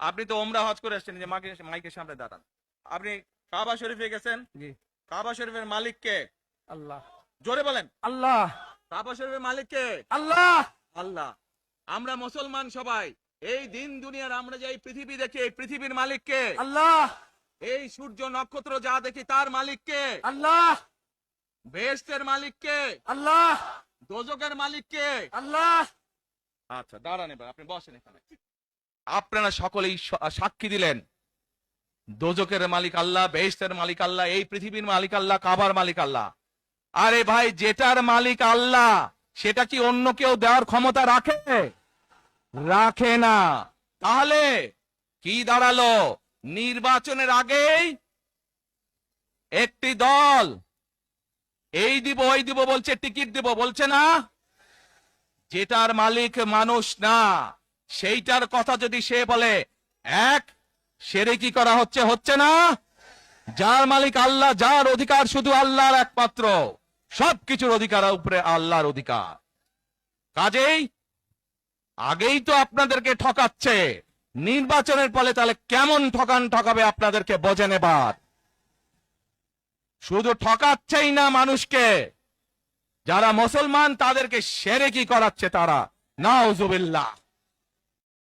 আপনি তো ওমরা হজ করে এসেছেন, যে মাইকের সামনে দাঁড়ান। আপনি কাবা শরীফে গেছেন, জি। কাবা শরীফের মালিক কে? আল্লাহ। জোরে বলেন। আল্লাহ। কাবা শরীফের মালিক কে? আল্লাহ। আল্লাহ। আমরা মুসলমান সবাই এই দিন দুনিয়ার, আমরা যে এই পৃথিবী দেখি, এই পৃথিবীর মালিক কে? আল্লাহ। এই সূর্য নক্ষত্র যা দেখি তার মালিক কে? আল্লাহ। বেহেশতের মালিক কে? আল্লাহ। দোজখের মালিক কে? আল্লাহ। আচ্ছা দাঁড়ান, এবার আপনি বসেন এখানে। আপনারা সকলেই সাক্ষী দিলেন দোজখের মালিক আল্লাহ, বেহেশতের মালিক আল্লাহ, এই পৃথিবীর মালিক আল্লাহ, কাবার মালিক আল্লাহ। আরে ভাই, যেটার মালিক আল্লাহ সেটা কি অন্য কেউ দেওয়ার ক্ষমতা রাখে? রাখে না। তাহলে কি দাঁড়ালো? নির্বাচনের আগেই একটি দল এই দিব ওই দিব বলছে, টিকিট দিব বলছে না? যেটার মালিক মানুষ না, সেইটার কথা যদি সে বলে, এক শিরকি করা হচ্ছে, হচ্ছে না? যার মালিক আল্লাহ, যার অধিকার শুধু আল্লাহর একমাত্র, সবকিছুর অধিকার উপরে আল্লাহর অধিকার। কাজেই আগেই তো আপনাদেরকে ঠকাচ্ছে, নির্বাচনের ফলে তাহলে কেমন ঠকাবে আপনাদেরকে বোঝেন এবার। শুধু ঠকাচ্ছেই না মানুষকে, যারা মুসলমান তাদেরকে শিরকি করাচ্ছে তারা। নাউজুবিল্লাহ।